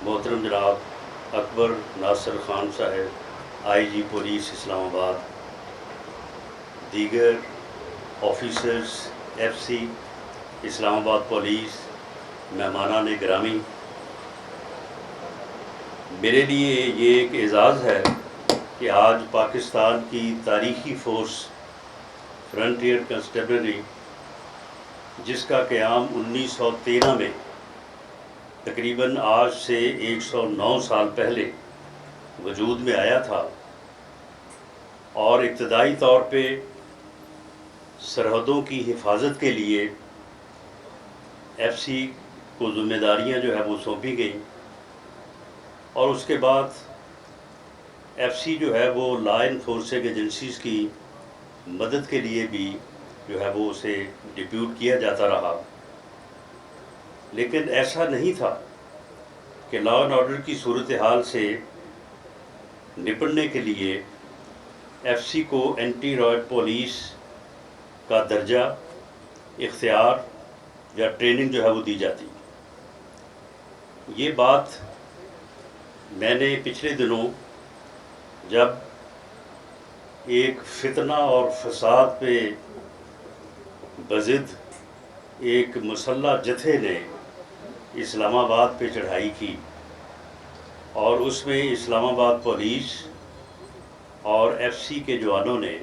محترم جناب اکبر ناصر خان صاحب IG پولیس اسلام آباد، دیگر آفیسرز FC اسلام آباد پولیس، مہمانان گرامی، میرے لیے یہ ایک اعزاز ہے کہ آج پاکستان کی تاریخی فورس فرنٹیئر کنسٹیبلری، جس کا قیام 1913 میں تقریباً آج سے 109 سال پہلے وجود میں آیا تھا، اور ابتدائی طور پہ سرحدوں کی حفاظت کے لیے FC کو ذمہ داریاں جو ہے وہ سونپی گئیں، اور اس کے بعد FC جو ہے وہ لا انفورسنگ ایجنسیز کی مدد کے لیے بھی جو ہے وہ اسے ڈپیوٹ کیا جاتا رہا، لیکن ایسا نہیں تھا کہ لا اینڈ آرڈر کی صورتحال سے نپٹنے کے لیے FC کو اینٹی رائٹ پولیس کا درجہ، اختیار یا ٹریننگ جو ہے وہ دی جاتی۔ یہ بات میں نے پچھلے دنوں جب ایک فتنہ اور فساد پہ بضد ایک مسلح جتھے نے اسلام آباد پہ چڑھائی کی، اور اس میں اسلام آباد پولیس اور FC کے جوانوں نے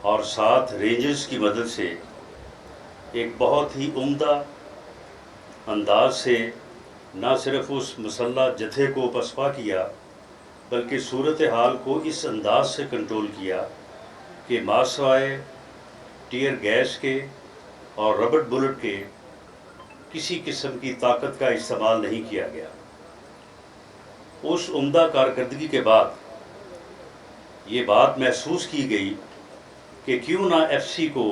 اور ساتھ رینجرز کی مدد سے ایک بہت ہی عمدہ انداز سے نہ صرف اس مسلح جتھے کو پسپا کیا، بلکہ صورتحال کو اس انداز سے کنٹرول کیا کہ ماسوائے ٹیئر گیس کے اور ربڑ بلٹ کے کسی قسم کی طاقت کا استعمال نہیں کیا گیا۔ اس عمدہ کارکردگی کے بعد یہ بات محسوس کی گئی کہ کیوں نہ FC کو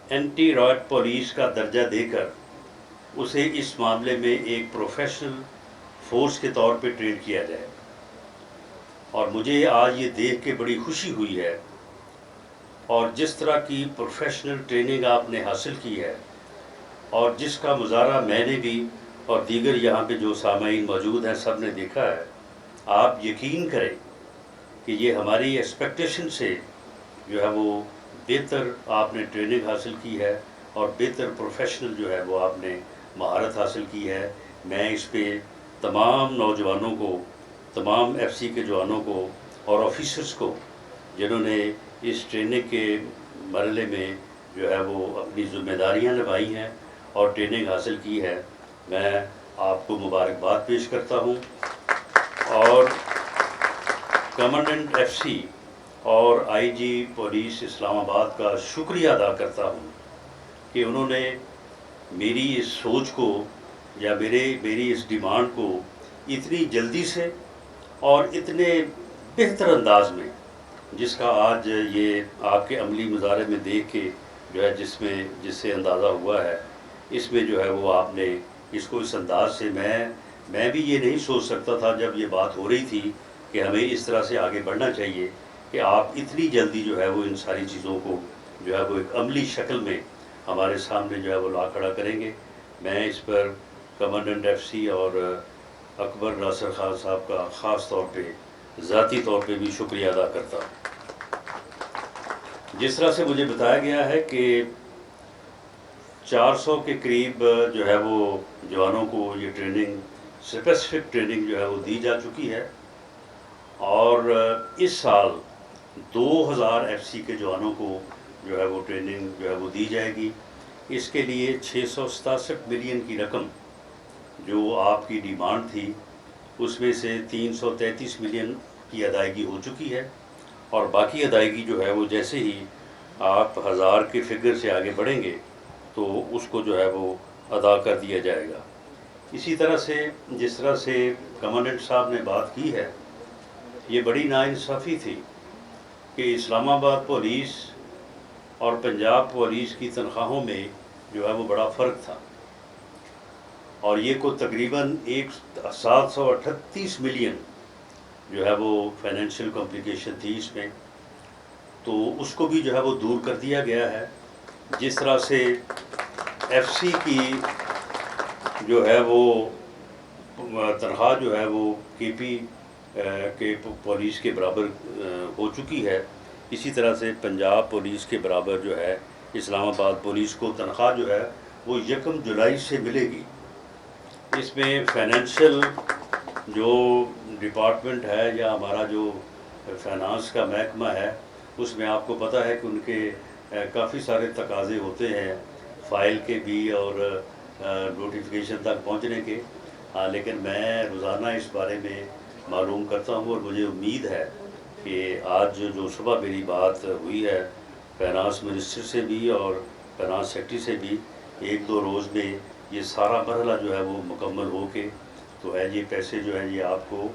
اینٹی رائٹ پولیس کا درجہ دے کر اسے اس معاملے میں ایک پروفیشنل فورس کے طور پہ ٹرین کیا جائے۔ اور مجھے آج یہ دیکھ کے بڑی خوشی ہوئی ہے، اور جس طرح کی پروفیشنل ٹریننگ آپ نے حاصل کی ہے، اور جس کا مظاہرہ میں نے بھی اور دیگر یہاں پہ جو سامعین موجود ہیں سب نے دیکھا ہے، آپ یقین کریں کہ یہ ہماری ایکسپیکٹیشن سے جو ہے وہ بہتر آپ نے ٹریننگ حاصل کی ہے، اور بہتر پروفیشنل جو ہے وہ آپ نے مہارت حاصل کی ہے۔ میں اس پہ تمام نوجوانوں کو، تمام FC کے جوانوں کو اور آفیسرز کو جنہوں نے اس ٹریننگ کے مرحلے میں جو ہے وہ اپنی ذمہ داریاں نبھائی ہیں اور ٹریننگ حاصل کی ہے، میں آپ کو مبارکباد پیش کرتا ہوں، اور کمانڈنٹ FC اور IG پولیس اسلام آباد کا شکریہ ادا کرتا ہوں کہ انہوں نے میری اس سوچ کو یا میری اس ڈیمانڈ کو اتنی جلدی سے اور اتنے بہتر انداز میں، جس کا آج یہ آپ کے عملی مظاہرے میں دیکھ کے جو ہے جس سے اندازہ ہوا ہے، اس میں جو ہے وہ آپ نے اس کو اس انداز سے، میں بھی یہ نہیں سوچ سکتا تھا جب یہ بات ہو رہی تھی کہ ہمیں اس طرح سے آگے بڑھنا چاہیے کہ آپ اتنی جلدی جو ہے وہ ان ساری چیزوں کو جو ہے وہ ایک عملی شکل میں ہمارے سامنے جو ہے وہ لا کھڑا کریں گے۔ میں اس پر کمانڈنٹ FC اور اکبر ناصر خان صاحب کا خاص طور پہ ذاتی طور پہ بھی شکریہ ادا کرتا ہوں۔ جس طرح سے مجھے بتایا گیا ہے کہ 400 کے قریب جو ہے وہ جوانوں کو یہ ٹریننگ، اسپیسیفک ٹریننگ جو ہے وہ دی جا چکی ہے، اور اس سال 2000 FC کے جوانوں کو جو ہے وہ ٹریننگ جو ہے وہ دی جائے گی۔ اس کے لیے 667 ملین کی رقم جو آپ کی ڈیمانڈ تھی، اس میں سے 333 ملین کی ادائیگی ہو چکی ہے، اور باقی ادائیگی جو ہے وہ جیسے ہی آپ 1000 کے فگر سے آگے بڑھیں گے تو اس کو جو ہے وہ ادا کر دیا جائے گا۔ اسی طرح سے جس طرح سے کمانڈنٹ صاحب نے بات کی ہے، یہ بڑی ناانصافی تھی کہ اسلام آباد پولیس اور پنجاب پولیس کی تنخواہوں میں جو ہے وہ بڑا فرق تھا، اور یہ کو تقریباً 738 ملین جو ہے وہ فائنینشیل کمپلیکیشن تھی اس میں، تو اس کو بھی جو ہے وہ دور کر دیا گیا ہے۔ جس طرح سے FC کی جو ہے وہ تنخواہ جو ہے وہ کے پی کے پولیس کے برابر ہو چکی ہے، اسی طرح سے پنجاب پولیس کے برابر جو ہے اسلام آباد پولیس کو تنخواہ جو ہے وہ 1 جولائی سے ملے گی۔ اس میں فائنینشیل جو ڈپارٹمنٹ ہے یا ہمارا جو فائنانس کا محکمہ ہے، اس میں آپ کو پتہ ہے کہ ان کے کافی سارے تقاضے ہوتے ہیں فائل کے بھی اور نوٹیفیکیشن تک پہنچنے کے، لیکن میں روزانہ اس بارے میں معلوم کرتا ہوں، اور مجھے امید ہے کہ آج جو صبح میری بات ہوئی ہے فائنانس منسٹر سے بھی اور فائنانس سیکرٹری سے بھی، 1-2 روز میں یہ سارا مرحلہ جو ہے وہ مکمل ہو کے تو ہے یہ پیسے جو ہے یہ آپ کو،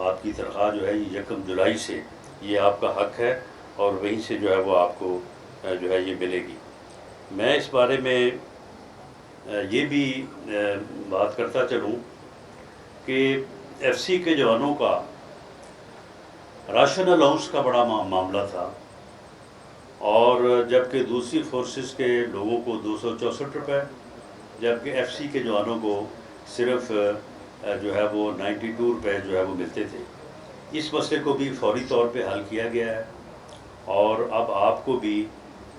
آپ کی تنخواہ جو ہے یہ 1 جولائی سے یہ آپ کا حق ہے، اور وہیں سے جو ہے وہ آپ کو جو ہے یہ ملے گی۔ میں اس بارے میں یہ بھی بات کرتا چلوں کہ ایف سی کے جوانوں کا راشن الاؤنس کا بڑا معاملہ تھا، اور جبکہ دوسری فورسز کے لوگوں کو 264 روپے، جبکہ ایف سی کے جوانوں کو صرف جو ہے وہ 92 روپے جو ہے وہ ملتے تھے۔ اس مسئلے کو بھی فوری طور پہ حل کیا گیا ہے، اور اب آپ کو بھی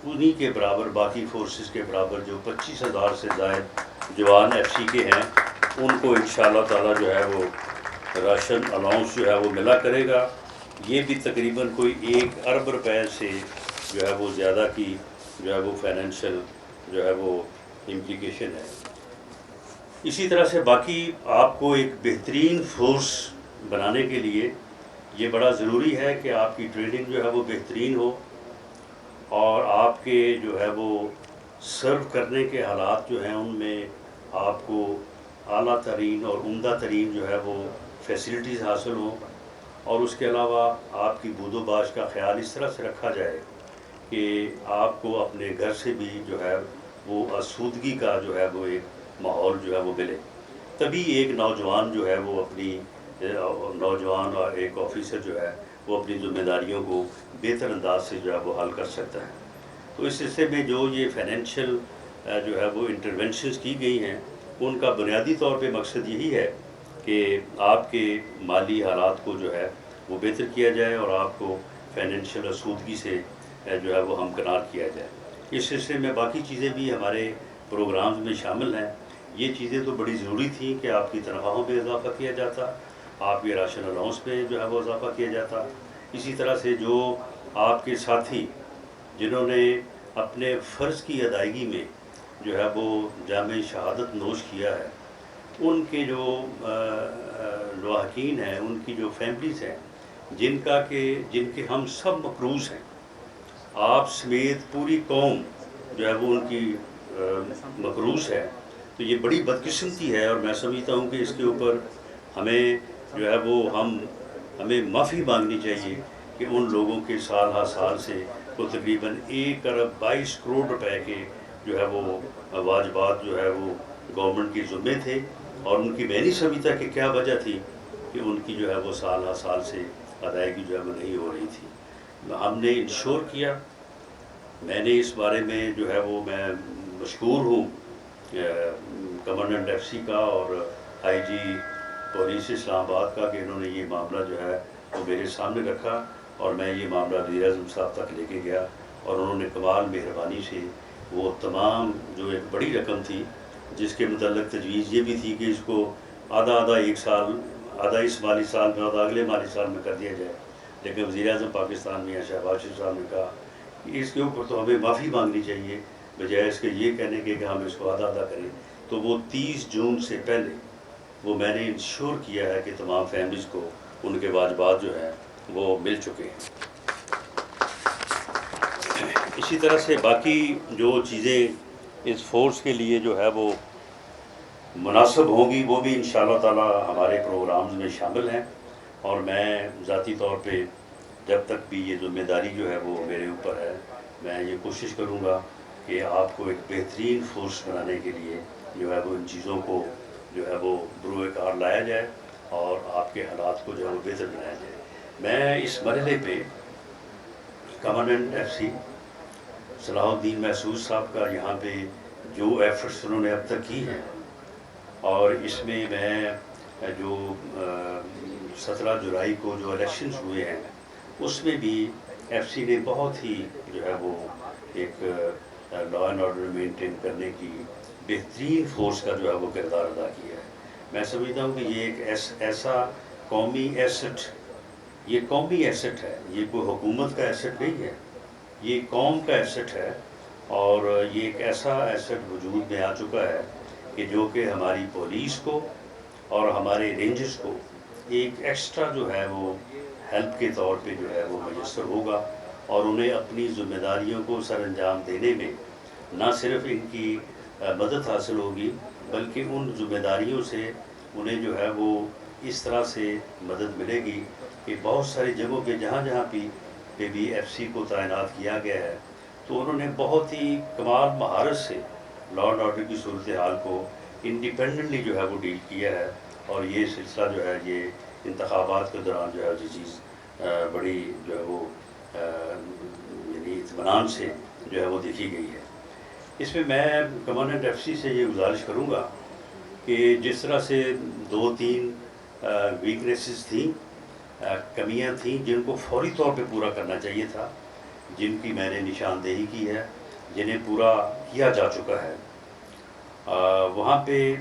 انہی کے برابر، باقی فورسز کے برابر جو 25,000 سے زائد جوان ایف سی کے ہیں، ان کو انشاءاللہ تعالی جو ہے وہ راشن الاؤنس جو ہے وہ ملا کرے گا۔ یہ بھی تقریباً کوئی 1 ارب روپے سے جو ہے وہ زیادہ کی جو ہے وہ فائنینشیل جو ہے وہ امپلیکیشن ہے۔ اسی طرح سے باقی آپ کو ایک بہترین فورس بنانے کے لیے یہ بڑا ضروری ہے کہ آپ کی ٹریننگ جو ہے وہ بہترین ہو، اور آپ کے جو ہے وہ سرو کرنے کے حالات جو ہیں ان میں آپ کو اعلیٰ ترین اور عمدہ ترین جو ہے وہ فیسلٹیز حاصل ہوں، اور اس کے علاوہ آپ کی بود و باش کا خیال اس طرح سے رکھا جائے کہ آپ کو اپنے گھر سے بھی جو ہے وہ آسودگی کا جو ہے وہ ایک ماحول جو ہے وہ ملے، تبھی ایک نوجوان جو ہے وہ اپنی نوجوان اور ایک آفیسر جو ہے وہ اپنی ذمہ داریوں کو بہتر انداز سے جو ہے وہ حل کر سکتا ہے۔ تو اس سلسلے میں جو یہ فائنینشیل جو ہے وہ انٹرونشنز کی گئی ہیں، ان کا بنیادی طور پہ مقصد یہی ہے کہ آپ کے مالی حالات کو جو ہے وہ بہتر کیا جائے، اور آپ کو فائنینشیل آسودگی سے جو ہے وہ ہمکنار کیا جائے۔ اس سلسلے میں باقی چیزیں بھی ہمارے پروگرامز میں شامل ہیں۔ یہ چیزیں تو بڑی ضروری تھیں کہ آپ کی تنخواہوں میں اضافہ کیا جاتا، آپ کے راشن الاؤنس میں جو ہے وہ اضافہ کیا جاتا، اسی طرح سے جو آپ کے ساتھی جنہوں نے اپنے فرض کی ادائیگی میں جو ہے وہ جامع شہادت نوش کیا ہے، ان کے جو لواحقین ہیں، ان کی جو فیملیز ہیں جن کے ہم سب مقروض ہیں، آپ سمیت پوری قوم جو ہے وہ ان کی مقروض ہے، تو یہ بڑی بدقسمتی ہے، اور میں سمجھتا ہوں کہ اس کے اوپر ہمیں جو ہے وہ ہمیں معافی مانگنی چاہیے کہ ان لوگوں کے سال ہر سال سے وہ تقریباً 1 ارب 22 کروڑ روپے کے جو ہے وہ واجبات جو ہے وہ گورنمنٹ کے ذمے تھے، اور ان کی میں نہیں سمجھتا کہ کیا وجہ تھی کہ ان کی جو ہے وہ سال ہر سال سے ادائیگی جو ہے وہ نہیں ہو رہی تھی۔ ہم نے انشور کیا، میں نے اس بارے میں جو ہے وہ میں مشکور ہوں کمانڈنٹ ایف سی کا اور آئی جی پولیس اسلام آباد کا کہ انہوں نے یہ معاملہ جو ہے وہ میرے سامنے رکھا، اور میں یہ معاملہ وزیر اعظم صاحب تک لے کے گیا، اور انہوں نے کمال مہربانی سے وہ تمام جو ایک بڑی رقم تھی جس کے متعلق تجویز یہ بھی تھی کہ اس کو آدھا ایک سال، آدھا اس مالی سال میں آدھا اگلے مالی سال میں کر دیا جائے، لیکن وزیر اعظم پاکستان میں شہباز شریف صاحب نے کہا کہ اس کے اوپر تو ہمیں معافی مانگنی چاہیے بجائے اس کے یہ کہنے کے کہ ہم اس کو آدھا کریں، تو وہ 30 جون سے پہلے وہ میں نے انشور کیا ہے کہ تمام فیملیز کو ان کے واجبات جو ہیں وہ مل چکے ہیں۔ اسی طرح سے باقی جو چیزیں اس فورس کے لیے جو ہے وہ مناسب ہوں گی وہ بھی انشاءاللہ تعالی ہمارے پروگرامز میں شامل ہیں، اور میں ذاتی طور پہ جب تک بھی یہ ذمہ داری جو ہے وہ میرے اوپر ہے، میں یہ کوشش کروں گا کہ آپ کو ایک بہترین فورس بنانے کے لیے جو ہے وہ ان چیزوں کو جو ہے وہ بروئے کار لایا جائے، اور آپ کے حالات کو جو ہے وہ بہتر بنایا جائے۔ میں اس مرحلے پہ کمانڈنٹ ایف سی صلاح الدین محسود صاحب کا یہاں پہ جو ایفرٹس انہوں نے اب تک کی ہیں، اور اس میں میں جو 17 جولائی کو جو الیکشنز ہوئے ہیں اس میں بھی ایف سی نے بہت ہی جو ہے وہ ایک لا اینڈ آرڈر مینٹین کرنے کی بہترین فورس کا جو ہے وہ کردار ادا کیا ہے. میں سمجھتا ہوں کہ یہ ایک ایسا قومی ایسٹ، یہ قومی ایسٹ ہے، یہ کوئی حکومت کا ایسٹ نہیں ہے، یہ قوم کا ایسٹ ہے. اور یہ ایک ایسا ایسٹ وجود میں آ چکا ہے کہ جو کہ ہماری پولیس کو اور ہمارے رینجز کو ایک ایکسٹرا جو ہے وہ ہیلپ کے طور پہ جو ہے وہ میسر ہوگا، اور انہیں اپنی ذمہ داریوں کو سر انجام دینے میں نہ صرف ان کی مدد حاصل ہوگی، بلکہ ان ذمہ داریوں سے انہیں جو ہے وہ اس طرح سے مدد ملے گی کہ بہت ساری جگہوں پہ جہاں بھی ایف سی کو تعینات کیا گیا ہے تو انہوں نے بہت ہی کمال مہارت سے لا اینڈ آرڈر کی صورتحال کو انڈیپینڈنٹلی جو ہے وہ ڈیل کیا ہے. اور یہ سلسلہ جو ہے یہ انتخابات کے دوران جو ہے یہ چیز بڑی جو ہے وہ یعنی اطمینان سے جو ہے وہ دیکھی گئی ہے. اس میں کمانڈنٹ ایف سی سے یہ گزارش کروں گا کہ جس طرح سے 2-3 ویکنیسز تھیں، کمیاں تھیں جن کو فوری طور پہ پورا کرنا چاہیے تھا، جن کی میں نے نشاندہی کی ہے، جنہیں پورا کیا جا چکا ہے. وہاں پہ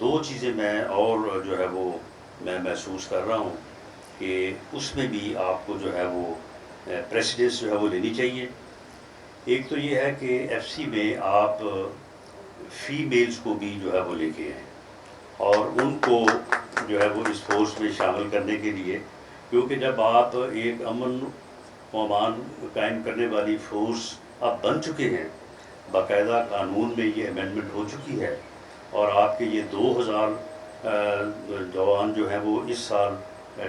2 چیزیں میں اور جو ہے وہ میں محسوس کر رہا ہوں کہ اس میں بھی آپ کو جو ہے وہ پریسیڈنس جو ہے وہ لینی چاہیے. ایک تو یہ ہے کہ ایف سی میں آپ فیمیلز کو بھی جو ہے وہ لے کے آئیں اور ان کو جو ہے وہ اس فورس میں شامل کرنے کے لیے، کیونکہ جب آپ ایک امن و امان قائم کرنے والی فورس آپ بن چکے ہیں، باقاعدہ قانون میں یہ امینڈمنٹ ہو چکی ہے، اور آپ کے یہ 2000 جوان جو ہیں وہ اس سال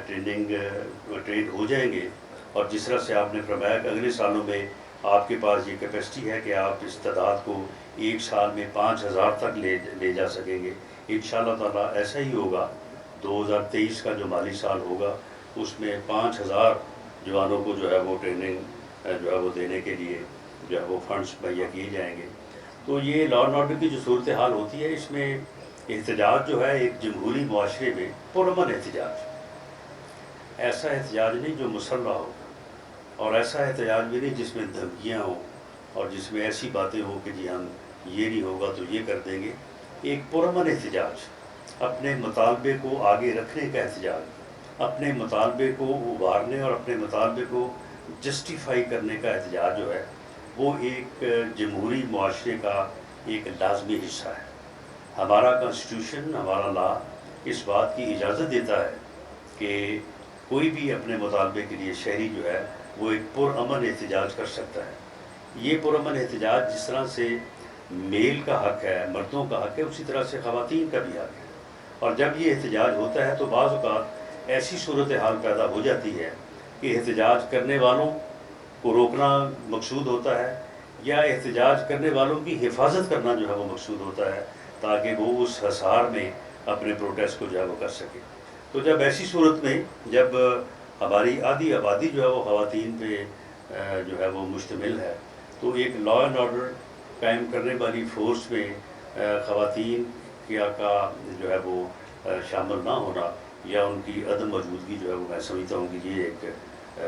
ٹرین ہو جائیں گے. اور جس طرح سے آپ نے فرمایا کہ اگلے سالوں میں آپ کے پاس یہ کیپیسٹی ہے کہ آپ اس تعداد کو ایک سال میں 5000 تک لے جا سکیں گے. انشاءاللہ تعالیٰ ایسا ہی ہوگا. 2023 کا جو مالی سال ہوگا اس میں 5000 جوانوں کو جو ہے وہ ٹریننگ جو ہے وہ دینے کے لیے جو ہے وہ فنڈز مہیا کیے جائیں گے. تو یہ لا اینڈ آرڈر کی جو صورتحال ہوتی ہے اس میں احتجاج جو ہے ایک جمہوری معاشرے میں پرامن احتجاج، ایسا احتجاج نہیں جو مسلح ہو، اور ایسا احتجاج بھی نہیں جس میں دھمکیاں ہوں اور جس میں ایسی باتیں ہوں کہ جی ہم یہ نہیں ہوگا تو یہ کر دیں گے. ایک پرامن احتجاج، اپنے مطالبے کو آگے رکھنے کا احتجاج، اپنے مطالبے کو ابھارنے اور اپنے مطالبے کو جسٹیفائی کرنے کا احتجاج جو ہے وہ ایک جمہوری معاشرے کا ایک لازمی حصہ ہے. ہمارا کانسٹیٹیوشن، ہمارا لا اس بات کی اجازت دیتا ہے کہ کوئی بھی اپنے مطالبے کے لیے شہری جو ہے وہ ایک پرامن احتجاج کر سکتا ہے. یہ پرامن احتجاج جس طرح سے میل کا حق ہے، مردوں کا حق ہے، اسی طرح سے خواتین کا بھی حق ہے. اور جب یہ احتجاج ہوتا ہے تو بعض اوقات ایسی صورتحال پیدا ہو جاتی ہے کہ احتجاج کرنے والوں کو روکنا مقصود ہوتا ہے یا احتجاج کرنے والوں کی حفاظت کرنا جو ہے وہ مقصود ہوتا ہے تاکہ وہ اس حصار میں اپنے پروٹیسٹ کو جو ہے وہ کر سکے. تو جب ایسی صورت میں جب ہماری آدھی آبادی جو ہے وہ خواتین پہ جو ہے وہ مشتمل ہے تو ایک لا اینڈ آرڈر قائم کرنے والی فورس میں خواتین کا جو ہے وہ شامل نہ ہونا یا ان کی عدم موجودگی جو ہے وہ میں سمجھتا ہوں کہ یہ ایک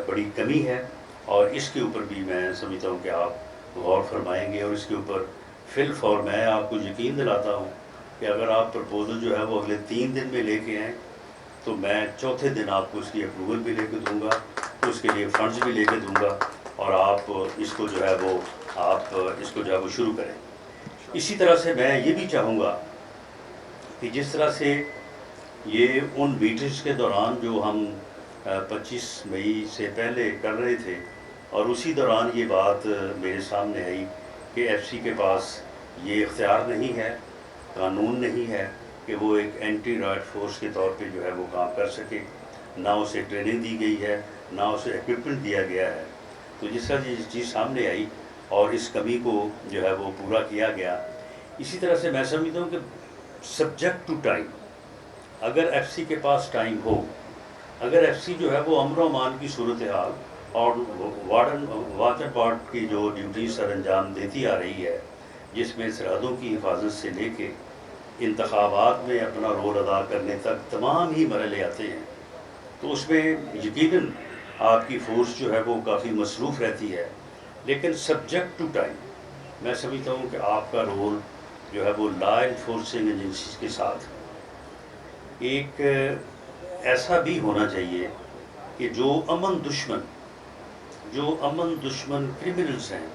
بڑی کمی ہے. اور اس کے اوپر بھی میں سمجھتا ہوں کہ آپ غور فرمائیں گے، اور اس کے اوپر فی الفور میں آپ کو یقین دلاتا ہوں کہ اگر آپ پرپوزل جو ہے وہ اگلے 3 دن میں لے کے آئیں تو میں چوتھے دن آپ کو اس کی اپروول بھی لے کے دوں گا، اس کے لیے فنڈز بھی لے کے دوں گا، اور آپ اس کو جو ہے وہ شروع کریں. اسی طرح سے میں یہ بھی چاہوں گا کہ جس طرح سے یہ ان میٹنگز کے دوران جو ہم 25 مئی سے پہلے کر رہے تھے، اور اسی دوران یہ بات میرے سامنے آئی کہ ایف سی کے پاس یہ اختیار نہیں ہے، قانون نہیں ہے کہ وہ ایک اینٹی رائٹ فورس کے طور پہ جو ہے وہ کام کر سکے، نہ اسے ٹریننگ دی گئی ہے، نہ اسے ایکوپمنٹ دیا گیا ہے. تو جس طرح یہ چیز سامنے آئی اور اس کمی کو جو ہے وہ پورا کیا گیا، اسی طرح سے میں سمجھتا ہوں کہ سبجیکٹ ٹو ٹائم، اگر ایف سی کے پاس ٹائم ہو، اگر ایف سی جو ہے وہ امن و امان کی صورتحال اور واچ اینڈ وارڈ کی جو ڈیوٹی سر انجام دیتی آ رہی ہے، جس میں سرحدوں کی حفاظت سے لے کے انتخابات میں اپنا رول ادا کرنے تک تمام ہی مرحلے آتے ہیں، تو اس میں یقیناً آپ کی فورس جو ہے وہ کافی مصروف رہتی ہے، لیکن سبجیکٹ ٹو ٹائم میں سمجھتا ہوں کہ آپ کا رول جو ہے وہ لا انفورسنگ ایجنسیز کے ساتھ ایک ایسا بھی ہونا چاہیے کہ جو امن دشمن کرمنلز ہیں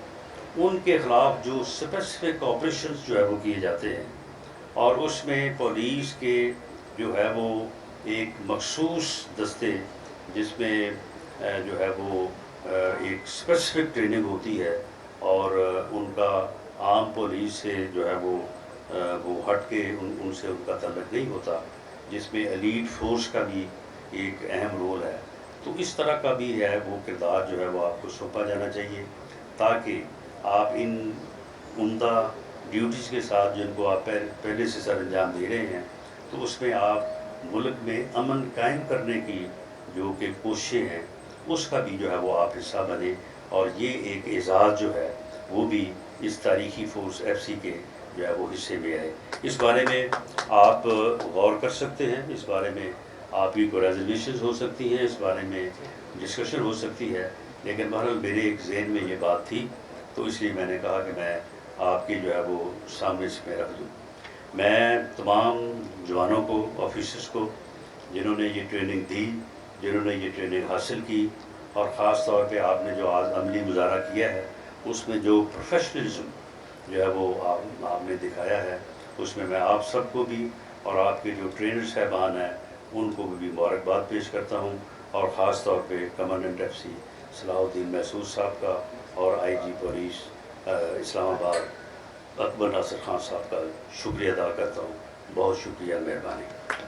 ان کے خلاف جو اسپیسیفک آپریشنز جو ہے وہ کیے جاتے ہیں، اور اس میں پولیس کے جو ہے وہ ایک مخصوص دستے جس میں جو ہے وہ ایک اسپیسیفک ٹریننگ ہوتی ہے، اور ان کا عام پولیس سے جو ہے وہ ہٹ کے ان سے ان کا تعلق نہیں ہوتا، جس میں ایلیٹ فورس کا بھی ایک اہم رول ہے، تو اس طرح کا بھی ہے وہ کردار جو ہے وہ آپ کو سونپا جانا چاہیے، تاکہ آپ ان عمدہ ڈیوٹیز کے ساتھ جن کو آپ پہلے سے سر انجام دے رہے ہیں، تو اس میں آپ ملک میں امن قائم کرنے کی جو کہ کوششیں ہیں اس کا بھی جو ہے وہ آپ حصہ بنے، اور یہ ایک اعزاز جو ہے وہ بھی اس تاریخی فورس ایف سی کے جو ہے وہ حصے میں آئے۔ اس بارے میں آپ غور کر سکتے ہیں، اس بارے میں آپ کی کوئی ریزولوشنز ہو سکتی ہیں، اس بارے میں ڈسکشن ہو سکتی ہے، لیکن بہرحال میرے ایک ذہن میں یہ بات تھی، تو اس لیے میں نے کہا کہ میں آپ کی جو ہے وہ سامنے سے میں رکھ دوں۔ میں تمام جوانوں کو، آفیسرس کو جنہوں نے یہ ٹریننگ دی، جنہوں نے یہ ٹریننگ حاصل کی، اور خاص طور پہ آپ نے جو آج عملی مظاہرہ کیا ہے اس میں جو پروفیشنلزم جو ہے وہ آپ نے دکھایا ہے، اس میں آپ سب کو بھی اور آپ کے جو ٹرینر صاحبان ہیں ان کو بھی مبارکباد پیش کرتا ہوں، اور خاص طور پہ کمانڈنٹ ایف سی صلاح الدین محسود صاحب کا اور آئی جی پولیس اسلام آباد اکبر ناصر خان صاحب کا شکریہ ادا کرتا ہوں۔ بہت شکریہ، مہربانی۔